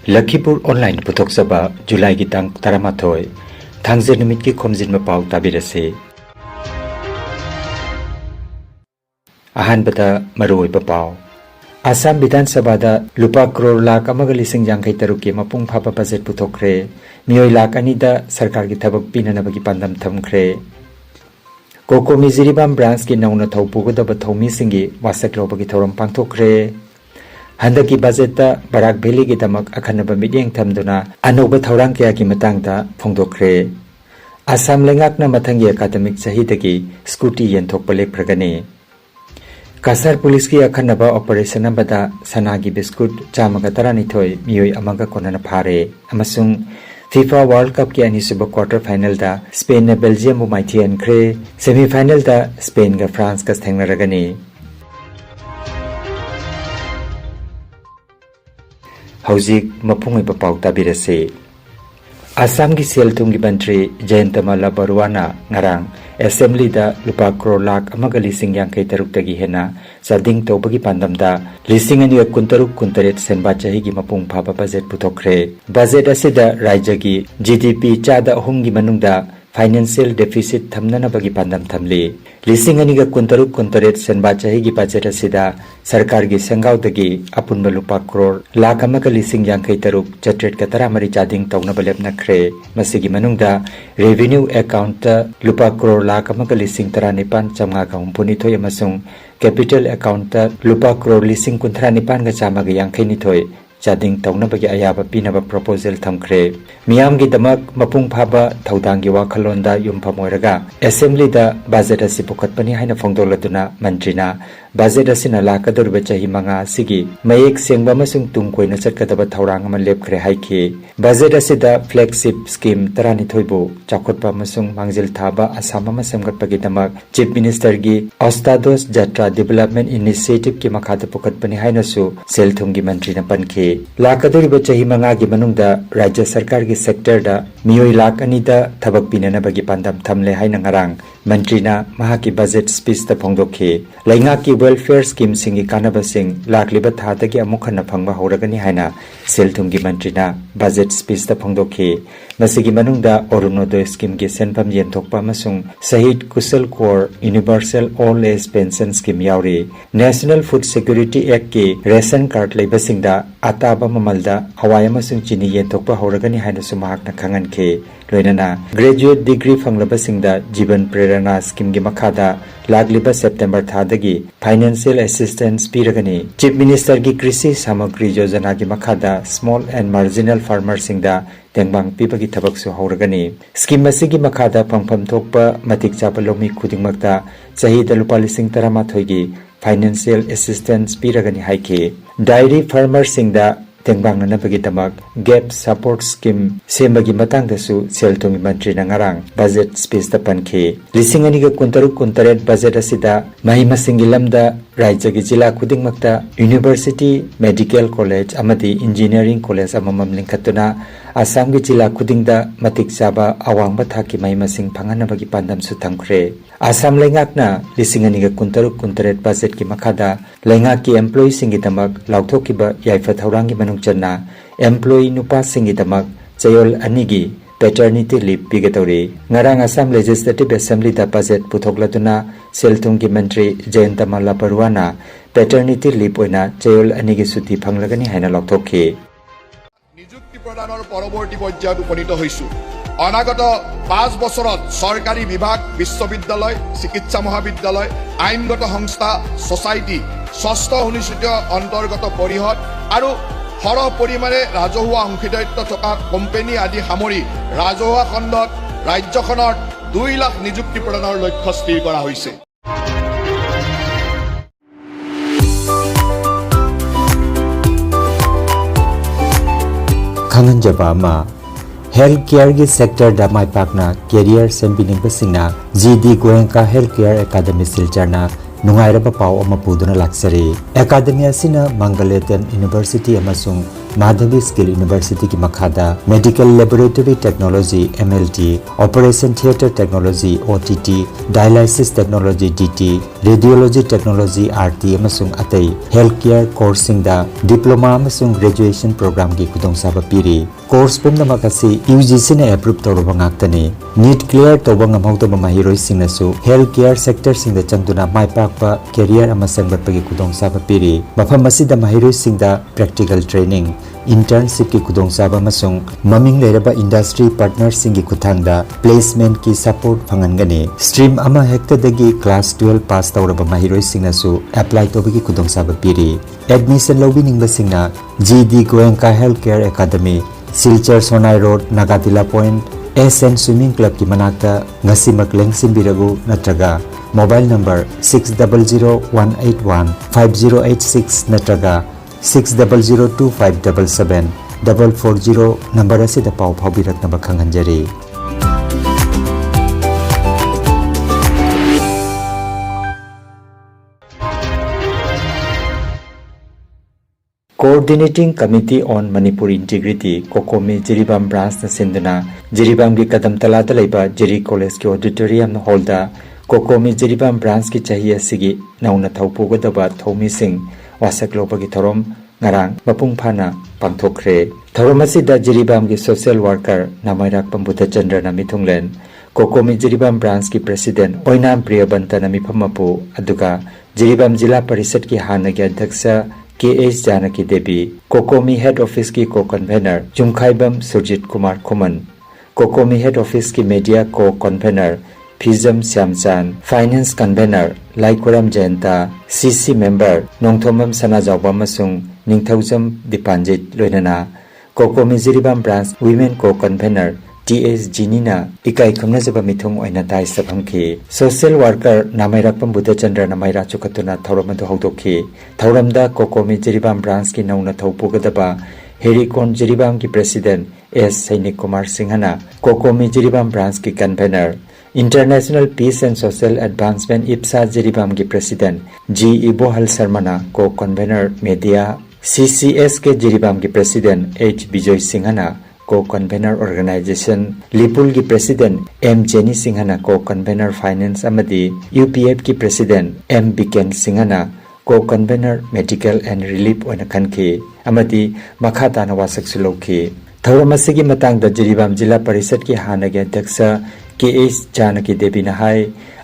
Lakhipur online पुथोक्सबा जुलाई की तांग तरमाथोय थांजे निमित की खोमजिन पाव ताबिरसे अहानबदा मरोय पाव आसाम विधानसभा लुपा करोड़ लाख लिंग यांखै तरुक की मपुंग फाबा बजेट पुथोखरे मियोय लाख अनिदा सरकार की थबक पीननबगी पांदम थमखरे कोको मिजिरिबाम ब्रांच की नौना थौपुगदब थौमी सिंगी वासक लौबगी थौरम पांथोखरे हंदकी बजेट बराक भेली की दमक अखनब मिडियंग थमदुना अनोब थौरांग कया की मतंगदा फोंदोखरे आसाम लेंगाकना मथंगी अकादमिक सहिदगी स्कूटी यंथोकप लेप्रगने कासार पुलिस की अखनब ऑपरेशन अबदा सनागी बिस्कुट चामगा तरानिथोय मियोय अमगा कोनना फारे अमसुंग फीफा वर्ल्ड कप की अनिसुब क्वार्टर फाइनल दा स्पेन ने बेल्जियम माइथी अनख्रे सेमीफाइनल दा स्पेन का फ्रांस का थेंगनरगनी हौजिक मफुंगै पाउ ताबिरसे आसाम की सेल थुंगी मंत्री Jayanta Malla बरुवाना ngarang assembly da lupa crore lakh amaga lising yankai taruk tagi hena sading tobagi pandamda lising ani kuntaruk kuntaret senba chahi gi mapung phaba budget puthokre budget asida rajya gi GDP chada ahum gi manungda financial deficit थमनना बगी पांदम थमले लिसिंग अनिगा कुंतरुक कुंतरेट सेनबा चाही की budget असिदा सरकार की संगावदगी अपुन लुपा करोड़ लाख अमका लिसिंग यांखै तरुक चट्रेट का तरामरी चादिंग तौनब लेपनख्रे मसिगी मनुंगदा रेवेन्यू अकाउंट लुपा करोड़ लाख अमका लिसिंग तरा निपान चमगा का हुंपुनिथोय अमसुंग कैपिटल अकाउंट लुपा करोड़ लिसिंग कुंथरा निपान का चामगा यांखै निथोय चादिंग तौनबगी अयाबा पीनब प्रपोजल थमख्रे मियाम की दमक मपुंग फाबा थौदांगी वाखलोंदा युमफम ओइरगा असेंबली दा बजेट असि पुखतपनि हाइना फोंदोलदुना मंत्रीना बजेट असिना लाकदुरब चाही मंगा सिगी मयेक सेंगबा मसुंग तुंग कोइना चटकदब थौरांग अमा लेपख्रे हाइखे बजेट असिदा फ्लैगशिप स्कीम तरानी थोइबो चाखोटपा मसुंग मांगजिल थाबा आसाम अमा सेमगटपगी दमक चीफ मिनिस्टर की ओस्तादोस जात्रा डेवलपमेंट इनिशिएटिव की मखाद पुखतपनि हाइनासु सेलथुंगी मंत्रीना पनखे लाकदुरब चाही मंगा की मनुंगदा राज्य सरकार की सेक्टर दा मियोय लाख अनिदा थबक पिननबगी पांदम थमले हाइना ngarang मंत्रीना महाकी बजेट स्पीच ता फोंदोखे लैंगा की वेलफेयर स्कीम सिंगी कानबसिंग लाखलिबा थादगी अमुखना फंगबा हौरगनी हाइना सेलथुंगी मंत्रीना बजेट स्पीच ता फोंदोखे मसिगी मनुंगदा अरुणोदय स्कीम की सेनफम येंथोकपा अमसुंग Shahid Kushal Konwar universal old age pension scheme यावरी नेशनल फूड सिक्योरिटी एक्ट की रेशन कार्ड लेबसिंगदा अताबा ममलदा हवाई अमसुंग चिनी येंथोकपा हौरगनी हाइना सुमाहकना खंगनखे लोइनना ग्रेजुएट डिग्री फंगलबसिंगदा जीवन प्रेरणा स्कीम की मखादा लागलिबा सेप्टेम्बर थादगी फाइनेंशियल असिस्टेंस पीरगनी चीफ मिनिस्टर की कृषि सामग्री योजना की मखादा स्मॉल एंड मार्जिनल फार्मर सिंगदा तेंगबांग पीबगी थबकसु हौरगनी स्कीम असिगी मखादा फंगफम थोकपा मतिक चापा लोमी खुदिंगमक्ता चहीदा लुपा लिसिंग तरामाथोयगी फाइनेंशियल असिस्टेंस पीरगनी हाइखे डायरी फार्मर सिंगदा तेंगबांग नबगी दमक गैप सपोर्ट स्कीम सेमबगी मतंगदसु सेलथुंगी मंत्री ngarang बजेट स्पीच ता पनखे लिसिंग अनिगा कुंतरुक कुंतरेट बजेट असिदा महिमा सिंगी लमदा राज्य की जिला खुदिंगमक्ता यूनिवर्सिटी मेडिकल कॉलेज अमदी इंजीनियरिंग कॉलेज अममम लिंखतुना आसाम की जिला खुदिंगदा मतिक चाबा अवांगबा थाकी महिमा सिंग फंगनबगी पांदम सु थंखरे आसाम लेंगाकना लिसिंग अनिगा कुंतरुक कुंतरेट बजेट की मखादा लेंगाक की एम्प्लॉई सिंगी दमक लाउथोकिबा याइफा थौरांगी मनुंग चन्ना एम्प्लॉई नुपा सिंगी दमक चयोल अनिगी पैटर्निटी लीव पीगतौरी ngarang Assam Legislative Assembly दा बजेट पुथोकलतुना सेलथुंगी मंत्री जयंतमाला बरुवाना पैटर्निटी लीव ओइना चयोल अनिगी सुति फंगलगनी हाइना लौथोखे नियुक्ति प्रदाনৰ পৰৱৰ্তী পৰ্যায়ত উপনীত হৈছো অনাগত 5 বছৰত সৰকাৰি বিভাগ বিশ্ববিদ্যালয় চিকিৎসা মহাবিদ্যালয় আইনগত সংস্থা সোসাইটি ষষ্ঠ অনুসূচিত অন্তৰ্গত পৰিষদ আৰু হৰ পৰিমাণে ৰাজহুৱা অংশীদাৰিত্ব থকা কোম্পানী আদি সামৰি ৰাজহুৱা খণ্ডত ৰাজ্যখনৰ 2 লাখ নিযুক্তি প্ৰদানৰ লক্ষ্য স্থিৰ কৰা হৈছে खांगन जबामा हेल्थ केयर की सेक्टर दा माय पाकना कैरियर सेम्बिनिंग बसिंगना GD Goenka health care academy सिलचरना नुंगाइरबा पाव अमा पुदुना लाक्सरी एकेडमी असिना मंगलेतन यूनिवर्सिटी अमसुंग माधवी स्किल यूनिवर्सिटी की मखादा medical laboratory technology MLT, operation theatre technology OTT, dialysis technology DT, radiology technology RT अमसुंग अतई हेल्थ केयर कोर्सिंग डिप्लोमा अमसुंग ग्रेजुएशन प्रोग्राम की खुदोंसाबा पीरी कोर्स पुनमक असी UGC ने एप्रूव तौरबा ngaktani नीट क्लियर तौबा ngamhauda mahiroi-singnasu health care sector सिंगदा चंगदुना माइपाकपा कैरियर अमा संगतपगी खुदोंसाबा पीरी मफम असिदा mahiroi-singda प्रैक्टिकल ट्रेनिंग इंटर्नशिप की खुदोंसाबा अमसुंग ममिंग लेरबा इंडस्ट्री पार्टनर सिंगी खुथांगदा प्लेसमेंट की सपोर्ट फंगनगनी स्ट्रीम अमा हेक्टदगी क्लास 12 पास तौरबा mahiroi-singnasu अप्लाई तौबगी खुदोंसाबा पीरी एडमिशन लौबिनिंगबसिंगना GD Goenka health care academy Silchar Sonai road नागातिला पॉइंट SN स्विमिंग क्लब की मनाक्ता ngasimak lengsinbiragu natraga mobile number 600181 5086 natraga 60025777 440 number असिदा पाव फाउबिरकनबा खंगहंजरी। Coordinating committee on Manipur integrity COCOMI Jiribam branch न सिंधना जिरीबाम की कदम तलादा लेबा जिरी कॉलेज के ऑडिटोरियम हॉलदा कोकोमी जिरीबाम ब्रांच की चाहिए सिगी नौना थौपुगदबा थौमी सिंह वासक लोबगी थरोम ngarang mapung phana pangthokre thorom asida jiribam gi social worker namairak pambuta chandra na mithunglen kokomi jiribam branch ki president oinam priyabanta na miphammapu aduga jiribam jila parishad ki hana gi adhyaksha KH Janaki Devi kokomi head office ki co-convener Jumkhaibam Surjit Kumar Kuman kokomi head office ki media co-convener Fizam Syamchan finance convener Laikoram Jayanta CC member Nongthomam Sanajawba Masung Ningthaujam Dipanjit Loinana kokomi jiribam branch women co-convener TS Jinina ikai khamnajaba mithung oina dai sabhamki social worker namairak pambuda chandra namaira chukatuna thauramadu hawdokhi thauramda kokomi jiribam branch ki nauna thaupugadaba Herikon jiribam ki president S Sainik Kumar Singhana kokomi jiribam branch ki convener International Peace and Social Advancement IPSA Jiribam ki President G. Ibohal Sarmana co-convener Media CCS के Jiribam की President H. Bijoy Singhana co-convener Organization Lipul की President M. Jenny Singhana co-convener Finance अमदी UPF की President M. Biken Singhana co-convener Medical and Relief ओना खनखी अमदी मखा ताना वासक सुलोखी थौरम असिगी मतंगदा जिरीबाम जिला परिषद की हानगे अध्यक्ष KH Janaki Devi na hai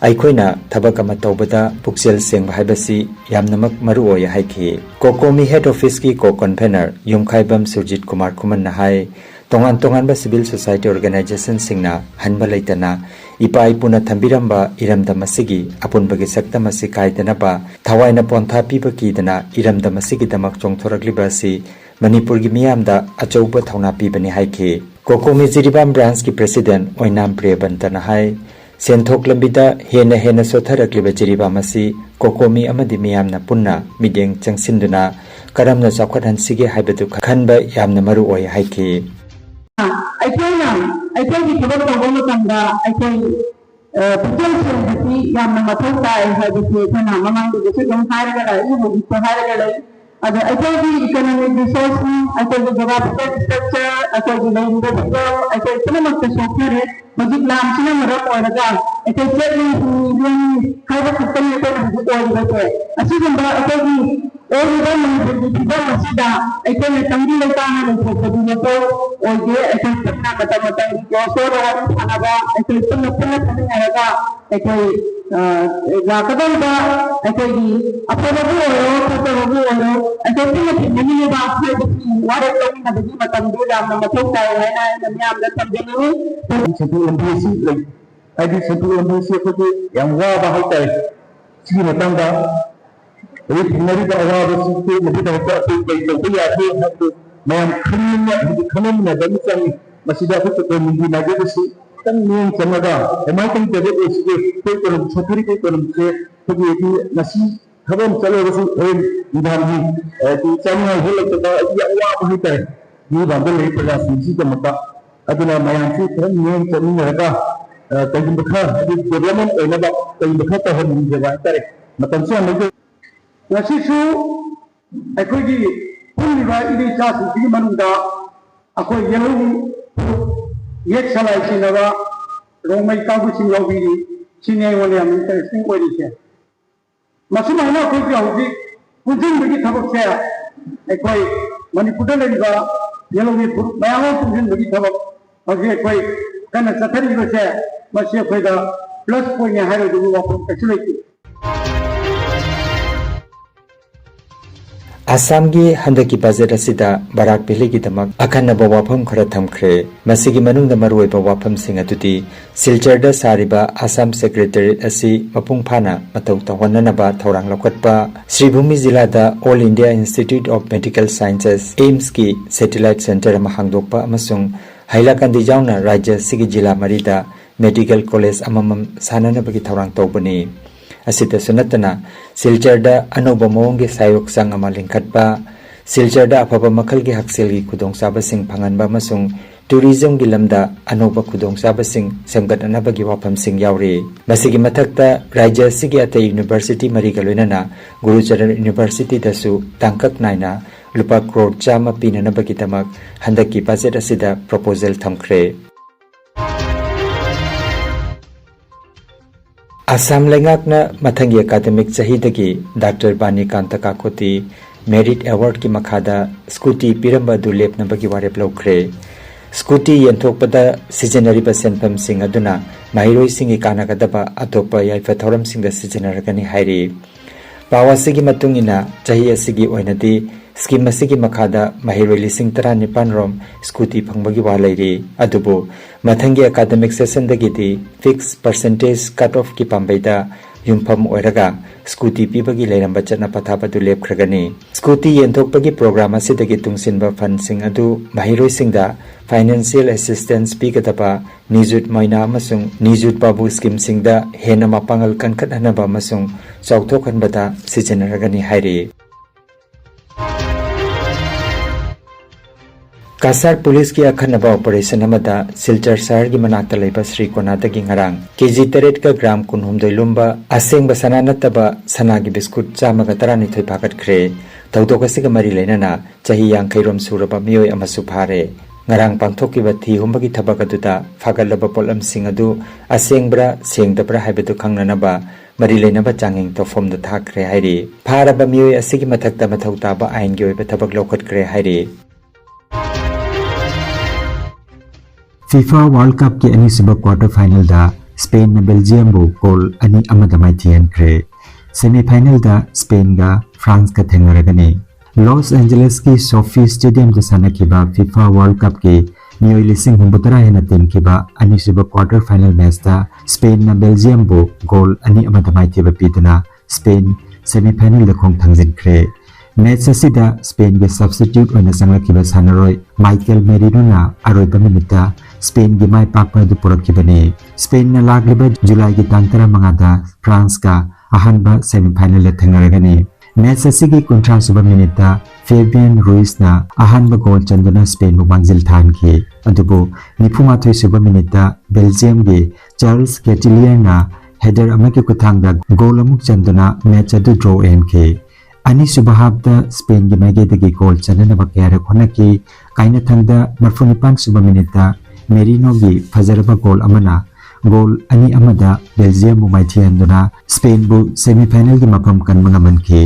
aikoina thabak ama tawbada puksel sengba haibasi yamnamak maru oya haiki kokomi head office ki co-convener Yumkhaibam Surjit Kumar Kuman na hai tongan tongan ba civil society organization singna hanba leitana ipai puna thambiramba iramda masigi apunba gi sakta masi kaidana ba thawaina pontha piba kidana iramda masigi damak chongthorakli ba si Manipur gi miyamda achauba thauna pibani haiki kokomi jiribam branch ki president oinam priyabanta na hai senthok lambida hena sotharakliba jiribam asi kokomi amadi miyamna punna mideng changsinduna karamna chakhathan sige haibadu khanba yamna maru oi haiki ꯑꯩꯈꯣꯏꯒꯤ ꯊꯕꯛ ꯇꯧꯕ ꯃꯇꯝꯗ ꯑꯩꯈꯣꯏ ꯄꯨꯛꯆꯦꯜꯁꯤꯡ ꯌꯥꯝꯅ ꯃꯊꯧ ꯇꯥꯏ ꯍꯥꯏꯕꯁꯤ ꯑꯩꯈꯣꯏꯅ ꯃꯃꯥꯡꯗꯁꯨ ꯑꯗꯨꯝ ꯍꯥꯏꯔꯒ ꯂꯩ ꯍꯧꯖꯤꯛꯁꯨ ꯍꯥꯏꯔꯒ ꯂꯩ ꯑꯗꯣ ꯑꯩꯈꯣꯏꯒꯤ ꯏꯀꯣꯅꯣꯃꯤꯛ ꯔꯤꯁꯣꯔꯁꯅꯤ ꯑꯩꯈꯣꯏꯒꯤ ꯖꯣꯒ꯭ꯔꯥꯐꯤꯀꯦꯜ ꯁ꯭ꯇ꯭ꯔꯛꯆꯔ ꯑꯩꯈꯣꯏꯒꯤ ꯂꯩꯔꯤꯕ ꯐꯤꯕꯝ ꯑꯩꯈꯣꯏ ꯄꯨꯝꯅꯃꯛꯇ ꯁꯣꯛꯆꯔꯦ ꯍꯧꯖꯤꯛ ꯂꯥꯟꯁꯤꯅ ꯃꯔꯝ ꯑꯣꯏꯔꯒ ꯑꯩꯈꯣꯏ ꯆꯠꯂꯤ ꯍꯥꯏꯕ ꯈꯛꯇꯅꯤ ꯑꯩꯈꯣꯏꯅ ꯍꯧꯖꯤꯛ ꯑꯣꯏꯔꯤꯕꯁꯦ ꯑꯁꯤꯒꯨꯝꯕ ꯑꯩꯈꯣꯏꯒꯤ ꯑꯣꯏꯔꯤꯕ ꯃꯅꯤꯄꯨꯔꯒꯤ ꯐꯤꯕꯝ ꯑꯁꯤꯗ ꯑꯩꯈꯣꯏꯅ ꯇꯪꯗꯨ ꯂꯩꯇꯥꯅ ꯂꯩꯊꯣꯛꯄꯗꯤ ꯃꯊꯧ ꯑꯣꯏꯗꯦ ꯑꯩꯈꯣꯏ ꯄꯨꯟꯅ ꯃꯇꯝꯒꯤ ꯀ꯭ꯂꯣꯖꯇ ꯋꯥꯔꯤ ꯁꯥꯟꯅꯕ ꯑꯩꯈꯣꯏ ꯄꯨꯟꯅ ꯈꯟꯃꯤꯟꯅꯔꯒ ꯑꯩꯈꯣꯏ ꯂꯥꯛꯀꯗꯧꯔꯤꯕ ꯑꯩꯈꯣꯏꯒꯤ ꯑꯐꯕꯕꯨ ꯑꯣꯏꯔꯣ ꯐꯠꯇꯕꯕꯨ ꯑꯣꯏꯔꯣ ꯑꯩꯈꯣꯏ ꯄꯨꯟꯅ ꯊꯦꯡꯅꯃꯤꯟꯅꯕ ꯍꯥꯏꯕꯁꯤ ꯋꯥꯔꯦꯞ ꯂꯧꯃꯤꯟꯅꯕꯒꯤ ꯃꯇꯝꯗꯨ ꯌꯥꯝꯅ ꯃꯊꯧ ꯇꯥꯏ ꯍꯥꯏꯅ ꯑꯩꯅ ꯃꯌꯥꯝꯗ ꯊꯝꯖꯅꯤꯡꯏ ꯁꯦꯟꯊꯣꯛ ꯂꯝꯕꯤ ꯑꯁꯤ ꯂꯩ ꯍꯥꯏꯗꯤ ꯁꯦꯟꯊꯣꯛ ꯂꯝꯕꯤ ꯑꯁꯤ ꯑꯩꯈꯣꯏꯒꯤ ꯌꯥꯝ ꯋꯥꯕ ꯍꯥꯏꯇꯥꯔꯦ ꯁꯤꯒꯤ ꯃꯇꯥꯡꯗ ꯍꯧꯖꯤꯛ ꯊꯦꯡꯅꯔꯤꯕ ꯑꯋꯥꯕꯁꯤꯡꯁꯤ ꯃꯁꯤꯗꯃꯛꯇ ꯑꯩꯈꯣꯏ ꯀꯔꯤ ꯇꯧꯕ ꯌꯥꯒꯦ ꯍꯥꯏꯕꯗꯨ ꯃꯌꯥꯝ ꯈꯟꯅꯃꯤꯟꯅꯕ ꯆꯪꯏ ꯃꯁꯤꯗ ꯑꯩꯈꯣꯏ ꯀꯣꯀꯣꯃꯤꯒꯤ ꯅꯥꯒꯦꯕꯁꯤ ꯈꯤꯇꯪ ꯃꯤꯠꯌꯦꯡ ꯆꯪꯉꯒ ꯀꯃꯥꯏꯅ ꯇꯧꯗꯕ ꯑꯣꯏꯁꯤꯒꯦ ꯑꯩꯈꯣꯏ ꯀꯣꯅꯨꯡ ꯁꯣꯊꯔꯤꯕ ꯀꯣꯅꯨꯡꯁꯦ ꯑꯩꯈꯣꯏꯒꯤ ꯉꯁꯤ ꯊꯕꯛ ꯑꯃ ꯆꯠꯂꯒꯁꯨ ꯍꯣꯔꯦꯟ ꯅꯨꯡꯗꯥꯡꯒꯤ ꯆꯥꯅꯤꯡꯉꯥꯏ ꯍꯦꯜꯂꯛꯇꯕ ꯑꯩ ꯌꯥꯝ ꯋꯥꯕ ꯍꯥꯏꯇꯥꯔꯦ ꯃꯤꯕꯥꯡꯗ ꯂꯩꯔꯤꯕ ꯄ꯭ꯔꯖꯥꯁꯤꯡꯁꯤꯒꯤꯗꯃꯛꯇ ꯑꯗꯨꯅ ꯃꯌꯥꯝꯁꯤ ꯈꯔ ꯃꯤꯠꯌꯦꯡ ꯆꯪꯃꯤꯟꯅꯔꯒ ꯀꯩꯒꯨꯝꯕ ꯈꯔ ꯍꯥꯏꯗꯤ ꯗꯦꯕꯂꯞꯃꯦꯟ ꯑꯣꯏꯅꯕ ꯀꯩꯒꯨꯝꯕ ꯈꯔ ꯇꯧꯍꯟꯅꯤꯡꯖꯕ ꯍꯥꯏꯇꯥꯔꯦ ꯃꯇꯝꯁꯨ ꯌꯥꯝ ꯂꯩꯖꯩ ꯉꯁꯤꯁꯨ ꯑꯩꯈꯣꯏꯒꯤ पुलिबा इदि चासु की मनुदा अखोय येलो येक सलाय सिनबा रोमै काबु सिंगौबिरी सिने वने हम इंटरेस्टिंग ओरिसे मसुमाना अखोय की हौजी पुजिन बगी थबक से अखोय मणिपुर लेबा येलो वी मयाम पुजिन बगी थबक हौजी अखोय कन चथरी बसे मसे अखोयदा प्लस पॉइंट हारो दुबु वापन कचलेकी आसाम की हंदकी बजेट असिदा बराक बेली की दमक अखन्नब वाफम खरा थमख्रे मसिगी मनुंग द मरुइबा वाफम सिंग अदुदी सिलचर द सारिबा आसाम सेक्रेटरीट असि मपुंग फाना मतौ तहवननबा थौरांग लौकटपा श्रीभूमि जिला द all India institute of medical sciences AIIMS की सैटेलाइट सेंटर अमा हांगदोकपा अमसुंग हाइलाकंदी जाउना राज्य सिगी जिला मरिदा मेडिकल कॉलेज अममम साननबगी थौरांग तौबनी असिदसु नतना सिलचरदा अनोब मोंगे सायोग संग अमा लिंखटपा सिलचरदा अफब मखल के हक्सेल की खुदोंसाबसिंग फंगनबा मसुंग टूरिज्म की लमदा अनोब खुदोंसाबसिंग सेमगतनबगी वाफमसिंग यावरे मसिगी मथक्ता राज्य सिगी अते यूनिवर्सिटी मरिगा लोइनना गुरुचरण यूनिवर्सिटी दसु तांकक नाइना लुपा करोड़ चामा पीननबगी तमक हंदकी बजेट असिदा प्रपोजल थमख्रे आसाम लेंगाकना मथंगी अकादमिक चाहिदगी डॉक्टर बानी कांता काकोती मेरिट अवार्ड की मखादा स्कूटी पिरंबा दु लेपनबगी वारेप लौख्रे स्कूटी यंथोकपदा सिजनरीबा सेनफम सिंग अदुना माहिरोई सिंगी कानागदबा अतोपा याइफा थौरम सिंग सिजनरगनी हाइरी पावासिगी मतुंगिना चाही असिगी ओइनदी स्कीम असिगी मखादा माहिरोई लिसिंग 19 रोम स्कूटी फंगबगी वा लैरी अदुबो मथंगी अकादमिक सेशन दगिदी फिक्स परसेंटेज कट ऑफ की पांबैदा युमफम ओइरगा स्कूटी पीबगी लेरंबा चना पथाबदु लेपख्रगनी स्कूटी येंथोकपगी प्रोग्राम असिदगी तुंगसिनबा फंड सिंग अदु माहिरोई सिंगदा फाइनेंशियल असिस्टेंस पीगदबा निजुत मैना अमसुंग निजुत बाबू स्कीम सिंगदा हेना मापांगल कनखतहनबा अमसुंग चौथोखनबदा सिजनरगनी हाइरी कासार पुलिस की अखनबा ऑपरेशन अमदा सिलचर शहर की मनाक्ता लेबा श्री कोनादगी ngarang केजी 8 का ग्राम कुनहुमदोय लुम्बा असेंबा सना नतबा सनागी बिस्कुट चामगा 12 फागतख्रे तौदोगसिग मरी लेनना चाही यांखैरोम सुरबा मियोय अमसु फारे ngarang पांथोकिबा थी हुमबगी थबक अदुदा फागलबा पोलम सिंग अदु असेंब्रा सेंगदब्रा हाइबदु खंगननबा मरी लेनबा चांगिंग तोफोम द थाखरे हाइरी फारबा मियोय असिगी मथक्ता मथौताबा आइन गी ओइबा थबक लौखटख्रे हाइरी FIFA World Cup के अनिसुबा क्वार्टर फाइनल दा स्पेन ने बेल्जियम बो गोल अनि अमदा माइथियन क्रे सेमीफाइनल दा स्पेन गा फ्रांस का थेंगरगने लॉस एंजलिस की सोफी स्टेडियम दा सनकिबा FIFA World Cup के मियोय लिसिंग हुंबतरा हेना टीम किबा अनिसुबा क्वार्टर फाइनल मैच दा स्पेन ने बेल्जियम बो गोल अनि अमदा माइथिबा पीदना स्पेन सेमीफाइनल दा खोंग थंगजिन क्रे मैच असिदा स्पेन के सब्स्टिट्यूट ओइना संगलकिबा सानरोय माइकेल मेरिनोना अरोइबा मिनिटा स्पेन की माई पाकपदु पुरक्किबने स्पेन ना लागलिबा जुलाई की तांग 15 फ्रांस का अहनबा सेमीफाइनल थेंगरगने मैच असिगी 19 सुबा मिनिटा फेबियन रुइस ना अहनबा गोल चंदना स्पेन बु मांगजिल थानखि अदुबो 28 सुबा मिनिटा बेल्जियम के चार्ल्स केटिलियर ना हेडर अमके कुथांगदा गोल अमुक चंदना मैच अदु ड्रॉ एमके अनि सुबहाबदा स्पेन की मैगेदगी गोल चंदना बकेर खोनकी काइना थंगदा 45 सुबा मिनिटा मेरिनो की फजरबा गोल अमना गोल अनि अमदा बेल्जियम बु माइथियनदुना स्पेन बु सेमीफाइनल की मफम कनमंगा मनखे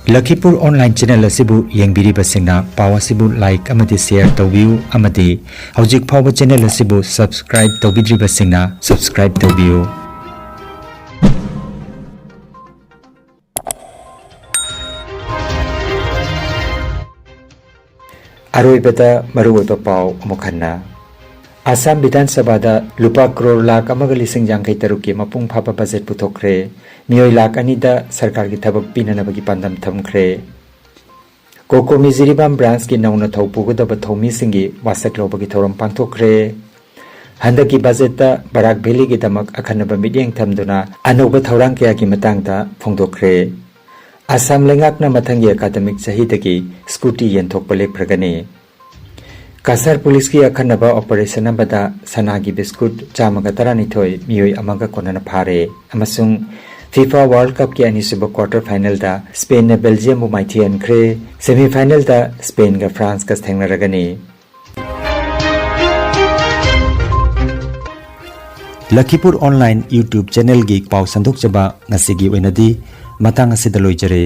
लखीपुर ऑनलाइन चैनल असिबु येंगबिरिबसिंगना पावासिबु लाइक अमदि शेयर तौबियु अमदि हौजिक फावबा चैनल असिबु सब्सक्राइब तौबिद्रिबसिंगना सब्सक्राइब तौबियु अरोइबदा मरुओइबा पाव मुखन्ना आसाम विधानसभा लुपा करोड़ लाख लिसिंग यांखै तरुक की मपुंग फाबा बजेट पुथोख्रे मियोय लाख 2 दा सरकार की थबक पीननबगी पांदम थमख्रे कोको मिजिरिबाम ब्रांच की नौना थौपुगदब थौमी सिंगी वासक लौबगी थौरम पांथोख्रे हंदकी बजेट बराक भेली की दमक अखनब मिडियंग थमदुना अनोबा थौरांग कया की मतंगदा फोंदोख्रे आसाम लेंगाकना मथंगी अकादमिक चाहिदगी स्कूटी यंथोकपा लेखप्रगने कासार पुलिस की अखनब ऑपरेशन अबदा सनागी बिस्कुट चामगा तरानिथोय मियोय अमगा कोनना फारे अमसुंग फीफा वर्ल्ड कप की अनिसुब क्वार्टर फाइनल दा स्पेन ने बेल्जियम बु माइथियनख्रे सेमीफाइनल दा स्पेन का फ्रांस का थेंगनरगनी लखीपुर ऑनलाइन यूट्यूब चैनल की पाव संदुक जबा नसिगी ओइनदी मतंग असिदा लोइजरे।